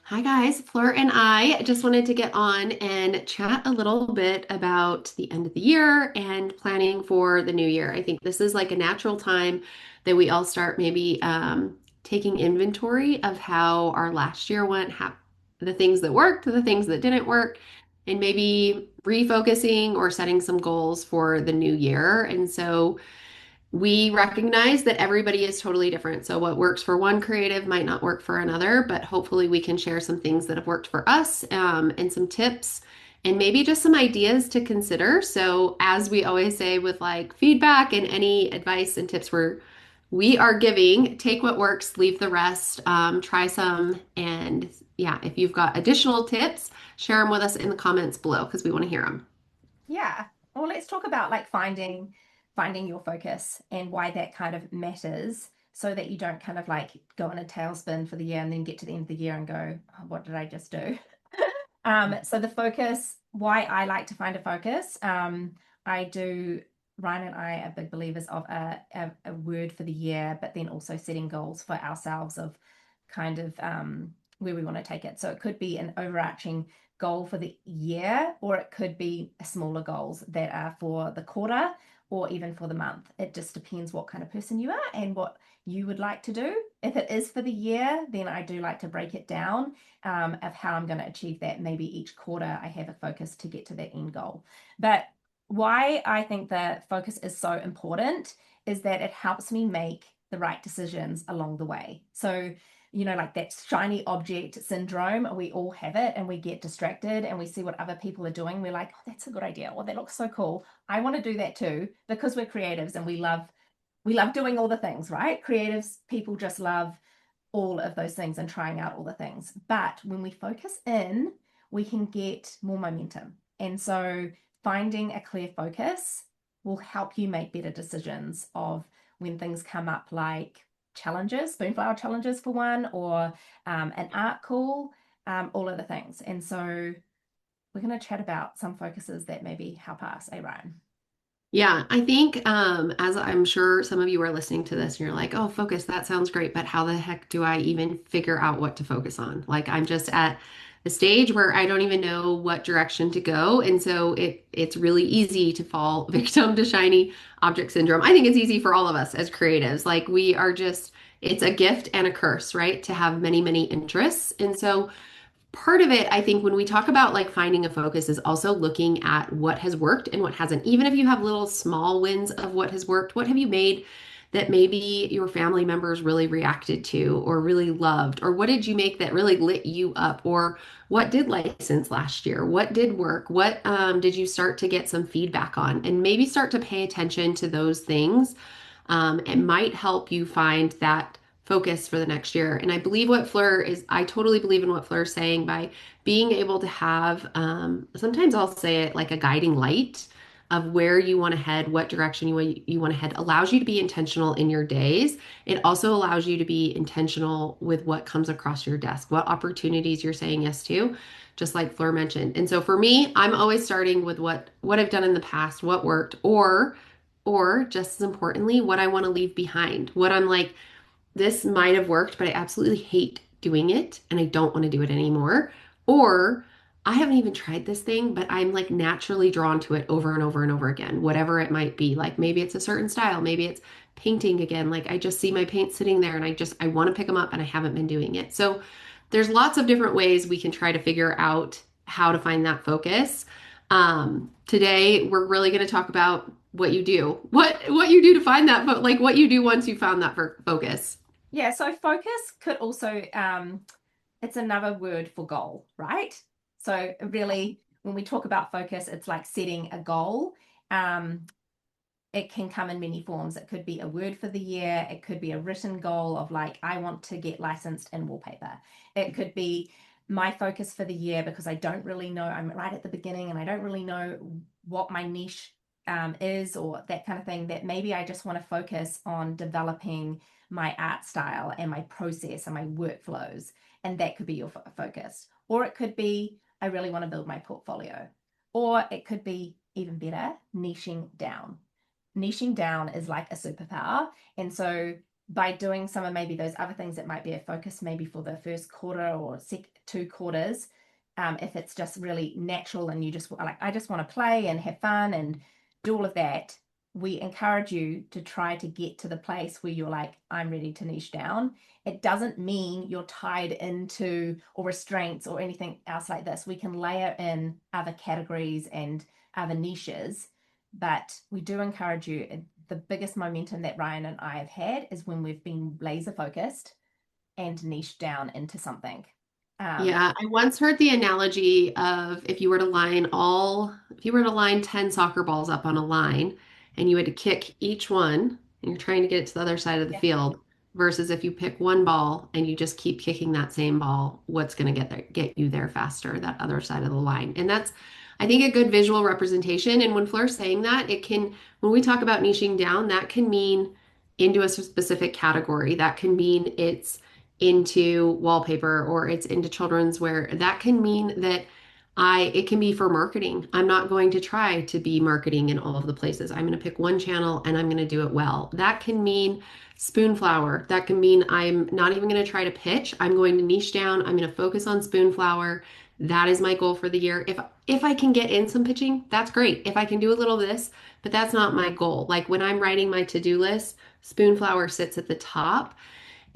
Hi guys, Fleur and I just wanted to get on and chat a little bit about the end of the year and planning for the new year. I think this is like a natural time that we all start maybe taking inventory of how our last year went, how the things that worked, the things that didn't work, and maybe refocusing or setting some goals for the new year. And so we recognize that everybody is totally different. So, what works for one creative might not work for another, but hopefully, we can share some things that have worked for us and some tips and maybe just some ideas to consider. So, as we always say with like feedback and any advice and tips we are giving, take what works, leave the rest, try some. And yeah, if you've got additional tips, share them with us in the comments below because we want to hear them. Yeah. Well, let's talk about like finding your focus and why that kind of matters so that you don't kind of like go in a tailspin for the year and then get to the end of the year and go, oh, what did I just do? So the focus, why I like to find a focus, I do, Ryan and I are big believers of a word for the year, but then also setting goals for ourselves of kind of where we want to take it. So it could be an overarching goal for the year, or it could be smaller goals that are for the quarter or even for the month. It just depends what kind of person you are and what you would like to do. If it is for the year, then I do like to break it down of how I'm going to achieve that. Maybe each quarter I have a focus to get to that end goal. But why I think the focus is so important is that it helps me make the right decisions along the way. So, like that shiny object syndrome, we all have it and we get distracted and we see what other people are doing. We're like, oh, that's a good idea. Well, that looks so cool. I want to do that too because we're creatives and we love doing all the things, right? Creatives, people just love all of those things and trying out all the things. But when we focus in, we can get more momentum. And so finding a clear focus will help you make better decisions of when things come up like challenges, spoonflower challenges for one, or an art call, all of the things. And so we're going to chat about some focuses that maybe help us, Ryan? Yeah, I think as I'm sure some of you are listening to this and you're like, oh, focus, that sounds great, but how the heck do I even figure out what to focus on? Like I'm just at the stage where I don't even know what direction to go. And so it's really easy to fall victim to shiny object syndrome. I think it's easy for all of us as creatives. Like we are just, it's a gift and a curse, right? To have many, many interests. And so part of it, I think, when we talk about like finding a focus, is also looking at what has worked and what hasn't. Even if you have little small wins of what has worked, what have you made that maybe your family members really reacted to or really loved? Or what did you make that really lit you up? Or what did license last year? What did work? What did you start to get some feedback on? And maybe start to pay attention to those things. It might help you find that focus for the next year. And I believe what Fleur is, I totally believe in what Fleur's saying by being able to have, sometimes I'll say it like a guiding light of where you want to head, what direction you want to head, allows you to be intentional in your days. It also allows you to be intentional with what comes across your desk, what opportunities you're saying yes to, just like Fleur mentioned. And so for me, I'm always starting with what I've done in the past, what worked, or just as importantly, what I want to leave behind, what I'm like, this might have worked, but I absolutely hate doing it and I don't want to do it anymore. Or I haven't even tried this thing, but I'm like naturally drawn to it over and over and over again, whatever it might be. Like maybe it's a certain style, maybe it's painting again. Like I just see my paint sitting there and I want to pick them up and I haven't been doing it. So there's lots of different ways we can try to figure out how to find that focus. Today we're really going to talk about what you do, what you do to find that, but like what you do once you found that focus. Yeah, so focus could also it's another word for goal, right? So really, when we talk about focus, it's like setting a goal. Um, it can come in many forms. It could be a word for the year. It could be a written goal of like, I want to get licensed in wallpaper. It could be my focus for the year because I don't really know. I'm right at the beginning and I don't really know what my niche is or that kind of thing. That maybe I just want to focus on developing my art style and my process and my workflows. And that could be your focus. Or it could be, I really want to build my portfolio. Or it could be even better, niching down. Niching down is like a superpower. And so by doing some of maybe those other things that might be a focus maybe for the first quarter or 2 quarters, if it's just really natural and you just like, I just want to play and have fun and do all of that, we encourage you to try to get to the place where you're like, I'm ready to niche down. It doesn't mean you're tied into or restraints or anything else like this. We can layer in other categories and other niches, but we do encourage you. The biggest momentum that Ryan and I have had is when we've been laser focused and niche down into something. Um, Yeah, I once heard the analogy of if you were to line 10 soccer balls up on a line and you had to kick each one and you're trying to get it to the other side of the yeah, field versus if you pick one ball and you just keep kicking that same ball, what's going to get you there faster, that other side of the line. And that's, I think, a good visual representation. And when Fleur's saying that, when we talk about niching down, that can mean into a specific category. That can mean it's into wallpaper or it's into children's wear. That can mean that it can be for marketing. I'm not going to try to be marketing in all of the places. I'm going to pick one channel and I'm going to do it well. That can mean spoon flower. That can mean I'm not even going to try to pitch. I'm going to niche down. I'm going to focus on spoon flower. That is my goal for the year. If I can get in some pitching, that's great. If I can do a little of this, but that's not my goal. Like when I'm writing my to-do list, spoon flower sits at the top.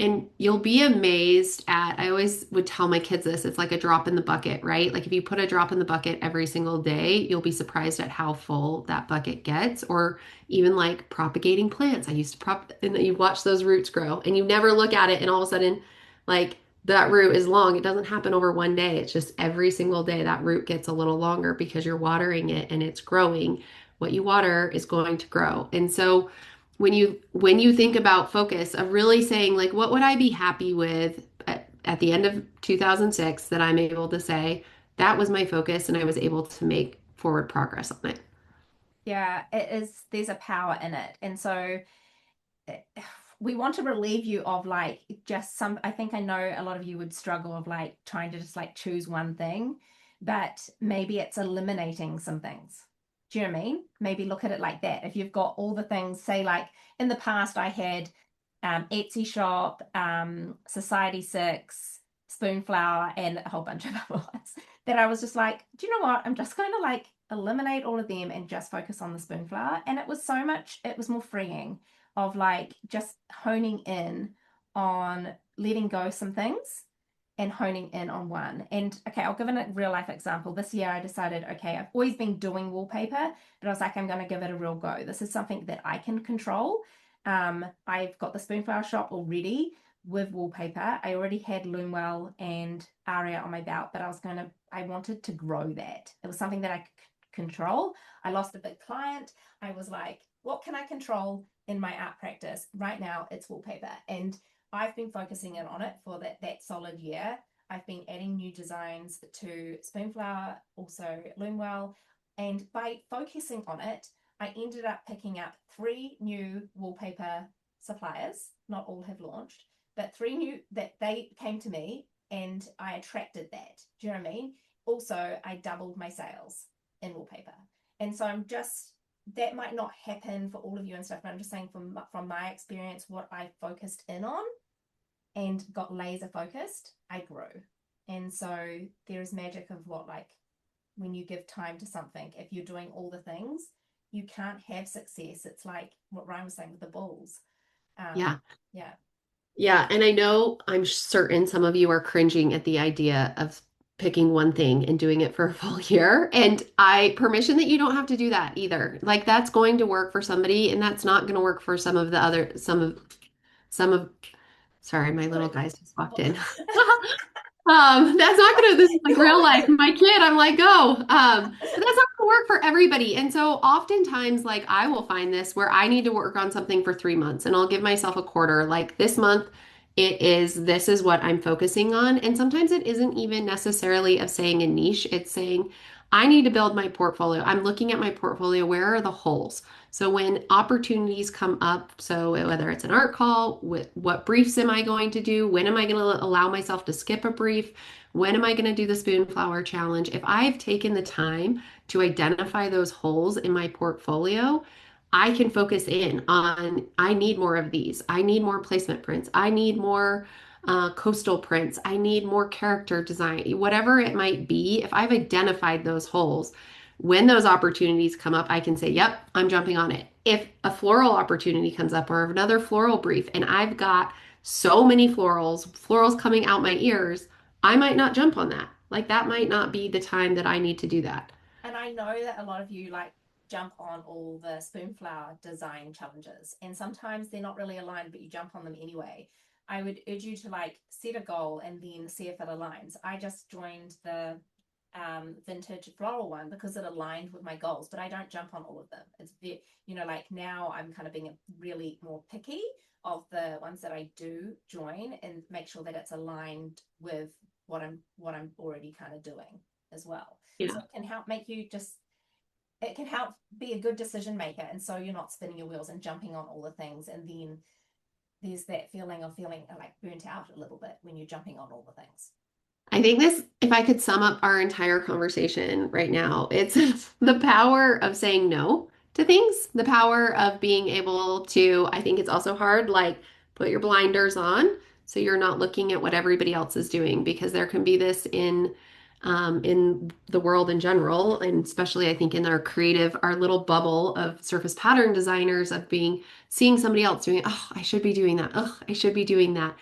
And you'll be amazed at, I always would tell my kids this, it's like a drop in the bucket, right? Like if you put a drop in the bucket every single day, you'll be surprised at how full that bucket gets. Or even like propagating plants. I used to and you watch those roots grow and you never look at it and all of a sudden, like that root is long. It doesn't happen over one day. It's just every single day that root gets a little longer because you're watering it and it's growing. What you water is going to grow. And so, when you think about focus of really saying like what would I be happy with at the end of 2006 that I'm able to say that was my focus and I was able to make forward progress on it. yeah, it is. There's a power in it, and so we want to relieve you of like just some. I think I know a lot of you would struggle of like trying to just like choose one thing, but maybe it's eliminating some things. Do you know what I mean? Maybe look at it like that. If you've got all the things, say like in the past I had Etsy shop, Society 6, Spoonflower, and a whole bunch of other ones that I was just like, do you know what? I'm just going to like eliminate all of them and just focus on the Spoonflower. And it was so much, it was more freeing of like just honing in on letting go some things and honing in on one. And okay, I'll give a real life example. This year I decided, okay, I've always been doing wallpaper, but I was like, I'm going to give it a real go. This is something that I can control. I've got the Spoonflower shop already with wallpaper. I already had Loomwell and Aria on my belt, but I wanted to grow that. It was something that I could control. I lost a big client. I was like, what can I control in my art practice? Right now, it's wallpaper. And I've been focusing in on it for that solid year. I've been adding new designs to Spoonflower, also Loomwell. And by focusing on it, I ended up picking up 3 new wallpaper suppliers. Not all have launched, but 3 new that they came to me and I attracted that. Do you know what I mean? Also, I doubled my sales in wallpaper. And so that might not happen for all of you and stuff, but I'm just saying from my experience, what I focused in on and got laser focused, I grew. And so there is magic of what like when you give time to something, if you're doing all the things, you can't have success. It's like what Ryan was saying with the bulls. Um, Yeah. yeah. Yeah, and I know I'm certain some of you are cringing at the idea of picking one thing and doing it for a full year. And I permission that you don't have to do that either. Like that's going to work for somebody and that's not going to work for some of sorry, my little What, guys just walked what, in. That's not gonna, this is like real life. My kid, I'm like, go. But that's not gonna work for everybody. And so oftentimes, like I will find this where I need to work on something for 3 months and I'll give myself a quarter. Like this month, this is what I'm focusing on. And sometimes it isn't even necessarily of saying a niche, it's saying, I need to build my portfolio. I'm looking at my portfolio. Where are the holes? So when opportunities come up, so whether it's an art call, what briefs am I going to do? When am I going to allow myself to skip a brief? When am I going to do the spoonflower challenge? If I've taken the time to identify those holes in my portfolio, I can focus in on, I need more of these. I need more placement prints. I need more coastal prints. I need more character design, whatever it might be. If I've identified those holes, when those opportunities come up, I can say, yep, I'm jumping on it. If a floral opportunity comes up or another floral brief, and I've got so many florals coming out my ears, I might not jump on that. Like that might not be the time that I need to do that. And I know that a lot of you like jump on all the spoonflower design challenges, and sometimes they're not really aligned, but you jump on them anyway. I would urge you to like set a goal and then see if it aligns. I just joined the vintage floral one because it aligned with my goals, but I don't jump on all of them. It's like now I'm kind of being really more picky of the ones that I do join and make sure that it's aligned with what I'm already kind of doing as well. Yeah. So it can help make you just it can help be a good decision maker, and so you're not spinning your wheels and jumping on all the things, and then there's that feeling of feeling like burnt out a little bit when you're jumping on all the things. I think this, if I could sum up our entire conversation right now, it's the power of saying no to things, the power of being able to, I think it's also hard, like put your blinders on so you're not looking at what everybody else is doing because there can be this in the world in general, and especially I think in our creative, our little bubble of surface pattern designers of being seeing somebody else doing, oh, I should be doing that. Oh, I should be doing that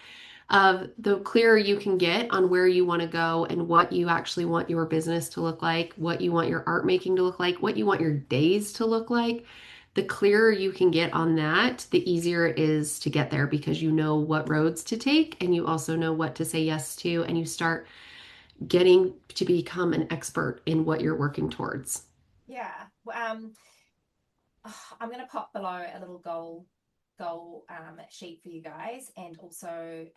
of the clearer you can get on where you want to go and what you actually want your business to look like, what you want your art making to look like, what you want your days to look like, the clearer you can get on that, the easier it is to get there because you know what roads to take and you also know what to say yes to, and you start getting to become an expert in what you're working towards. Yeah. I'm going to pop below a little goal sheet for you guys, and also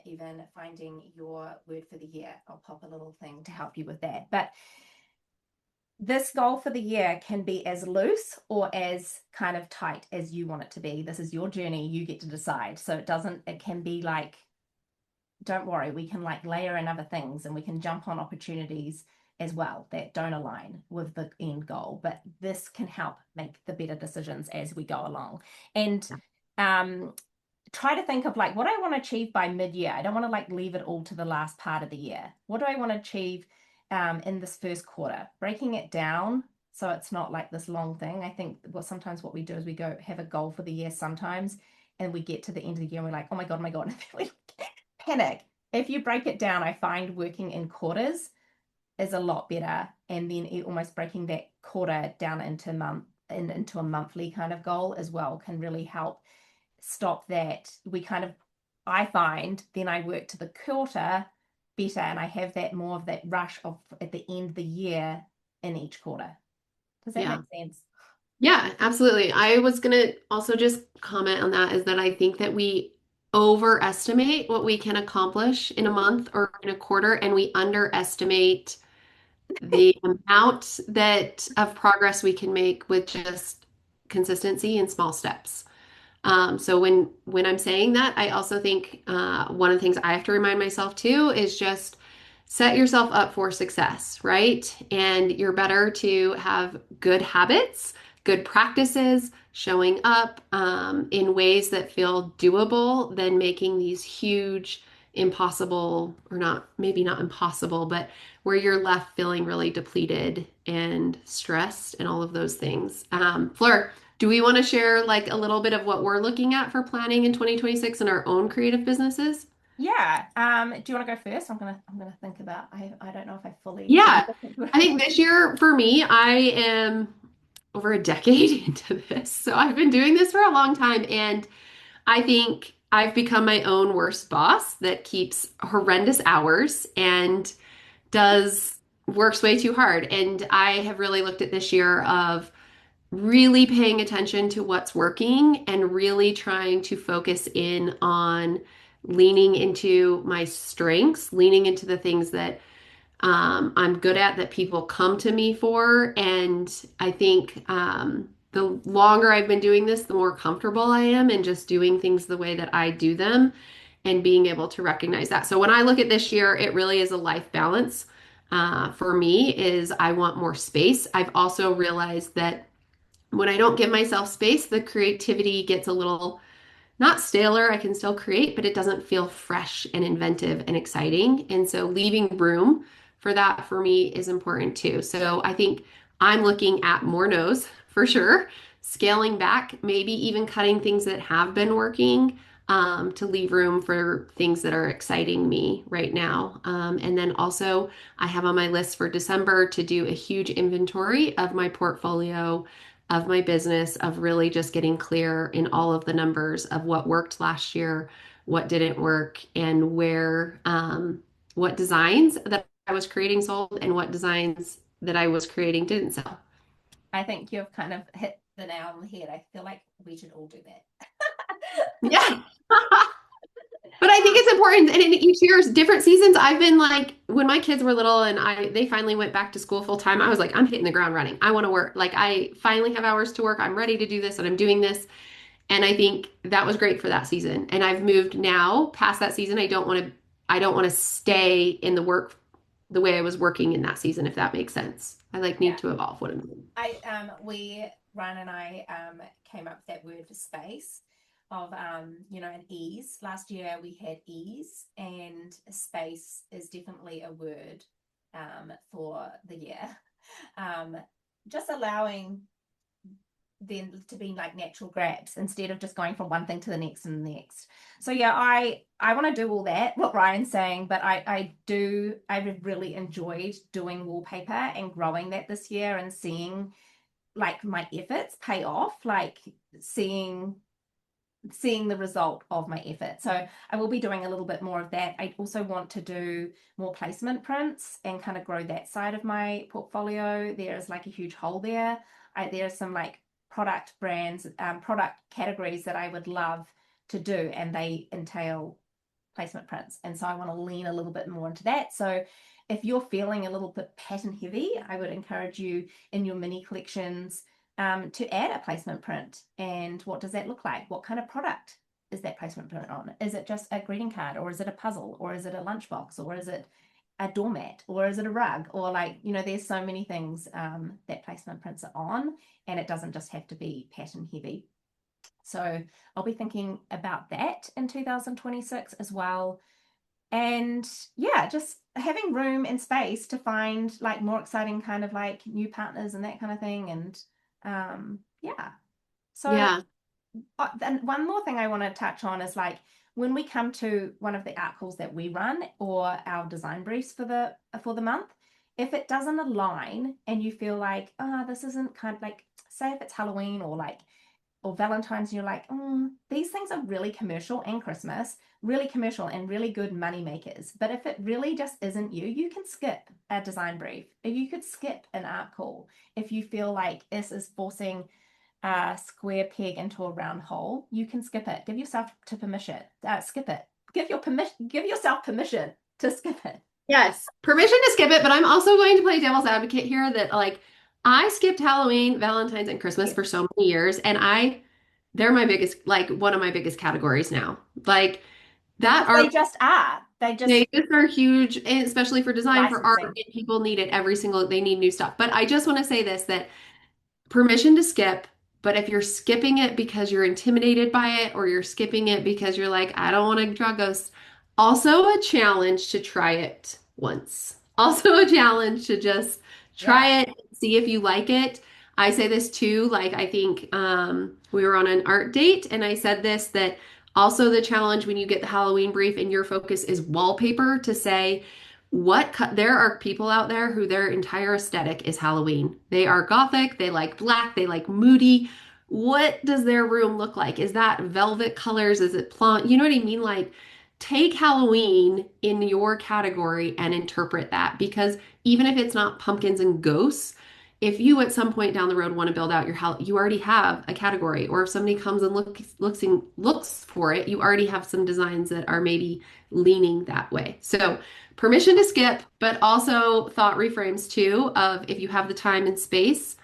even finding your word for the year. I'll pop a little thing to help you with that. But this goal for the year can be as loose or as kind of tight as you want it to be. This is your journey. You get to decide. So it can be like, don't worry, we can like layer in other things and we can jump on opportunities as well that don't align with the end goal. But this can help make the better decisions as we go along. And um, try to think of like what I want to achieve by mid-year. I don't want to like leave it all to the last part of the year. What do I want to achieve in this first quarter? Breaking it down so it's not like this long thing. I think sometimes what we do is we go have a goal for the year sometimes, and we get to the end of the year and we're like, oh my God, and we panic. If you break it down, I find working in quarters is a lot better, and then almost breaking that quarter down into into a monthly kind of goal as well can really help stop that. I find then I work to the quarter better, and I have that more of that rush of at the end of the year in each quarter. Does that Yeah. make sense? Yeah, absolutely. I was going to also just comment on that is that I think that we overestimate what we can accomplish in a month or in a quarter, and we underestimate the amount that of progress we can make with just consistency and small steps. So when I'm saying that, I also think one of the things I have to remind myself too is just set yourself up for success, right? And you're better to have good habits, good practices, showing up in ways that feel doable than making these huge, impossible, or not, maybe not impossible, but where you're left feeling really depleted and stressed and all of those things. Fleur, do we want to share like a little bit of what we're looking at for planning in 2026 in our own creative businesses? Yeah. Do you want to go first? I'm gonna think about. I don't know if I fully. Yeah, I think this year for me, I am over a decade into this. So I've been doing this for a long time, and I think I've become my own worst boss that keeps horrendous hours and does works way too hard. And I have really looked at this year of really paying attention to what's working and really trying to focus in on leaning into my strengths, leaning into the things that I'm good at that people come to me for. And I think the longer I've been doing this, the more comfortable I am in just doing things the way that I do them and being able to recognize that. So when I look at this year, it really is a life balance. For me is I want more space. I've also realized that when I don't give myself space, the creativity gets a little not staler, I can still create, but it doesn't feel fresh and inventive and exciting. And so leaving room for that for me is important too. So I think I'm looking at more no's for sure, scaling back, maybe even cutting things that have been working to leave room for things that are exciting me right now. And then also, I have on my list for December to do a huge inventory of my portfolio of my business, of really just getting clear in all of the numbers of what worked last year, what didn't work, and where, what designs that I was creating sold and what designs that I was creating didn't sell. I think you've kind of hit the nail on the head. I feel like we should all do that. Yeah. But I think it's important, and in each year's different seasons, I've been like, when my kids were little and they finally went back to school full time, I was like, I'm hitting the ground running. I want to work. Like I finally have hours to work. I'm ready to do this and I'm doing this. And I think that was great for that season. And I've moved now past that season. I don't want to stay in the work the way I was working in that season, if that makes sense. I like Yeah. need to evolve what I'm doing. Ryan and I came up with that word for space of an ease. Last year we had ease, and space is definitely a word for the year. Um, just allowing then to be like natural grabs instead of just going from one thing to the next and the next. So yeah, I want to do all that what Ryan's saying, but I really enjoyed doing wallpaper and growing that this year and seeing like my efforts pay off, like seeing seeing the result of my effort. So I will be doing a little bit more of that. I also want to do more placement prints and kind of grow that side of my portfolio. There is like a huge hole there. There are some like product brands, product categories that I would love to do, and they entail placement prints. And so I want to lean a little bit more into that. So if you're feeling a little bit pattern heavy, I would encourage you in your mini collections to add a placement print. And what does that look like? What kind of product is that placement print on? Is it just a greeting card, or is it a puzzle, or is it a lunchbox, or is it a doormat, or is it a rug? Or like, there's so many things that placement prints are on, and it doesn't just have to be pattern heavy. So I'll be thinking about that in 2026 as well. And yeah, just having room and space to find like more exciting kind of like new partners and that kind of thing. And yeah. So Yeah. and one more thing I want to touch on is like when we come to one of the art calls that we run or our design briefs for the month, if it doesn't align and you feel like, this isn't kind of like, say if it's Halloween or Valentine's, and you're like, these things are really commercial, and Christmas, really commercial and really good money makers. But if it really just isn't you, you can skip a design brief. You could skip an art call if you feel like this is forcing a square peg into a round hole. You can skip it. Give yourself to permission. Skip it. Give yourself permission to skip it. Yes. Permission to skip it, but I'm also going to play devil's advocate here that like I skipped Halloween, Valentine's, and Christmas Yes. for so many years, and they're my biggest, like one of my biggest categories now. Like that Because are they just are. They just they just are huge, and especially for design, for art, licensing. and people need it every single, they need new stuff. But I just want to say this that permission to skip, but if you're skipping it because you're intimidated by it or you're skipping it because you're like, I don't want to draw ghosts, also a challenge to try it once. Also a challenge to just Yeah. try it, see if you like it. I say this too, like I think we were on an art date and I said this that also the challenge when you get the Halloween brief and your focus is wallpaper to say, there are people out there who their entire aesthetic is Halloween. They are gothic, they like black, they like moody. What does their room look like? Is that velvet colors? Is it plum? You know what I mean? Like take Halloween in your category and interpret that because even if it's not pumpkins and ghosts, if you at some point down the road want to build out your house, you already have a category. Or if somebody comes and looks for it, you already have some designs that are maybe leaning that way. So permission to skip, but also thought reframes too of if you have the time and space,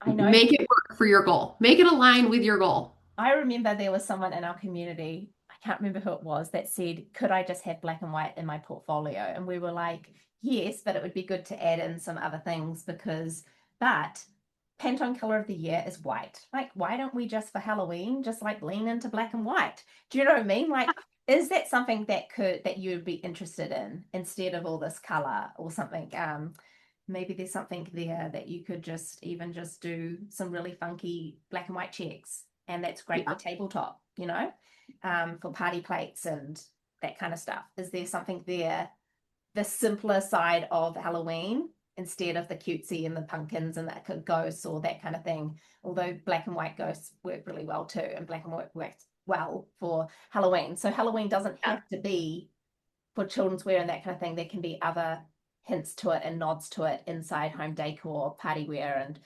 I know. make it work for your goal. Make it align with your goal. I remember there was someone in our community, I can't remember who it was, that said, could I just have black and white in my portfolio? And we were like, yes, but it would be good to add in some other things but Pantone color of the year is white. Like, why don't we just for Halloween just like lean into black and white? Do you know what I mean? Like, is that something that you'd be interested in instead of all this color or something? Maybe there's something there that you could just do some really funky black and white checks, and that's great for Yeah. tabletop, for party plates and that kind of stuff. Is there something there, the simpler side of Halloween instead of the cutesy and the pumpkins and the ghosts or that kind of thing? Although black and white ghosts work really well too, and black and white works well for Halloween. So Halloween doesn't Yeah. have to be for children's wear and that kind of thing. There can be other hints to it and nods to it inside home decor, party wear, and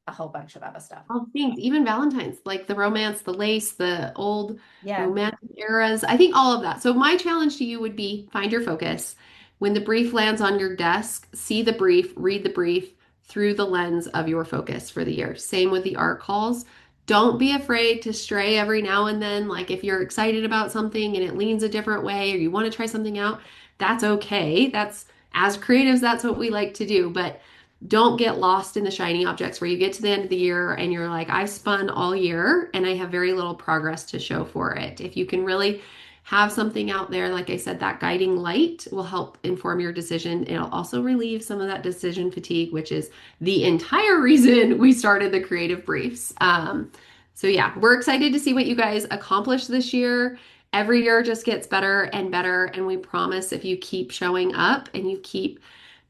a whole bunch of other stuff. All things, even Valentine's, like the romance, the lace, the old Yeah, romantic eras. I think all of that. So my challenge to you would be find your focus. When the brief lands on your desk, see the brief, read the brief through the lens of your focus for the year. Same with the art calls. Don't be afraid to stray every now and then. Like if you're excited about something and it leans a different way or you want to try something out, that's okay. That's as creatives, that's what we like to do. But don't get lost in the shiny objects where you get to the end of the year and you're like, I've spun all year and I have very little progress to show for it. If you can really have something out there, like I said, that guiding light will help inform your decision. It'll also relieve some of that decision fatigue, which is the entire reason we started the creative briefs. So yeah, we're excited to see what you guys accomplish this year. Every year just gets better and better. And we promise if you keep showing up and you keep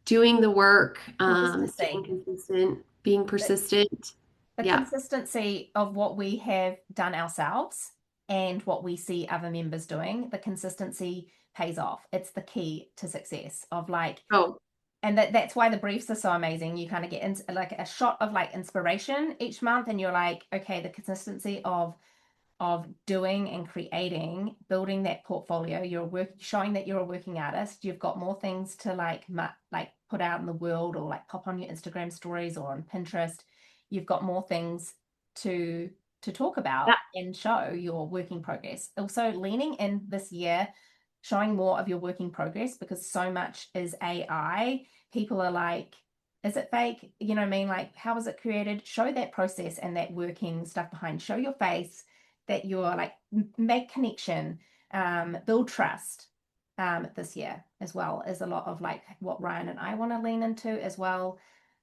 doing the work, staying consistency. consistent, being The, persistent. the Yeah. consistency of what we have done ourselves and what we see other members doing, the consistency pays off. It's the key to success of like, Oh, and that's why the briefs are so amazing. You kind of get like a shot of like inspiration each month, and you're like, okay, the consistency of doing and creating, building that portfolio. Showing that you're a working artist. You've got more things to like put out in the world, or like pop on your Instagram stories or on Pinterest. You've got more things to talk yeah. about and show your working progress. Also, leaning in this year, showing more of your working progress, because so much is AI. People are like, is it fake? You know what I mean? Like, how was it created? Show that process and that working stuff behind. Show your face, that you're like, make connection, build trust. This year as well is a lot of like what Ryan and I want to lean into as well.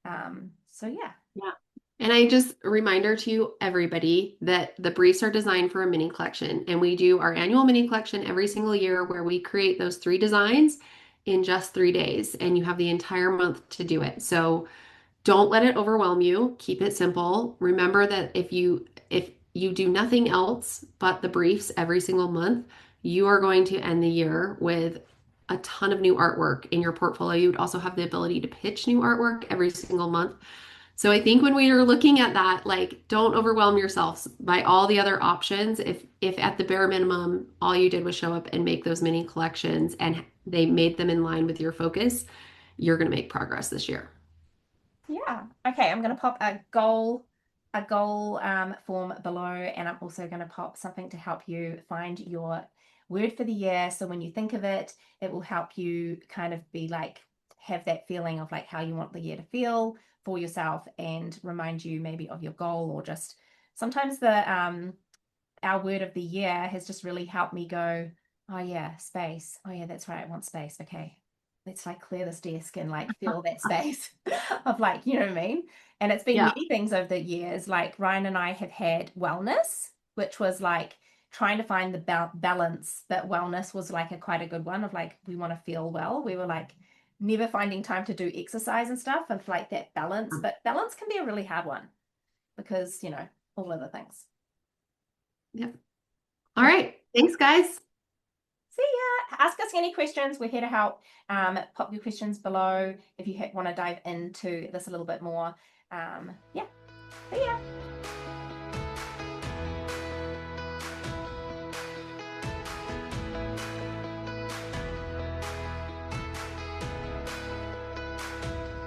So yeah. Yeah. And I just a reminder to you, everybody, that the briefs are designed for a mini collection. And we do our annual mini collection every single year where we create those 3 designs in just 3 days. And you have the entire month to do it. So don't let it overwhelm you. Keep it simple. Remember that if you do nothing else but the briefs every single month, you are going to end the year with a ton of new artwork in your portfolio. You would also have the ability to pitch new artwork every single month. So I think when we are looking at that, like don't overwhelm yourselves by all the other options. If at the bare minimum all you did was show up and make those mini collections and they made them in line with your focus, you're going to make progress this year. Yeah. Okay, I'm gonna pop a goal form below, and I'm also gonna pop something to help you find your word for the year. So when you think of it, it will help you kind of be like, have that feeling of like how you want the year to feel for yourself, and remind you maybe of your goal, or just sometimes the our word of the year has just really helped me go, oh yeah, space. Oh yeah, that's right, I want space. Okay, let's like clear this desk and like feel that space of like, you know what I mean? And it's been Yeah. many things over the years. Like Ryan and I have had wellness, which was like trying to find the balance, but wellness was like quite a good one of like, we want to feel well. We were like never finding time to do exercise and stuff, and like that balance, but balance can be a really hard one because, all other things. Yeah. All Okay. right. Thanks, guys. See ya. Ask us any questions. We're here to help. Pop your questions below if you want to dive into this a little bit more. Yeah. See ya.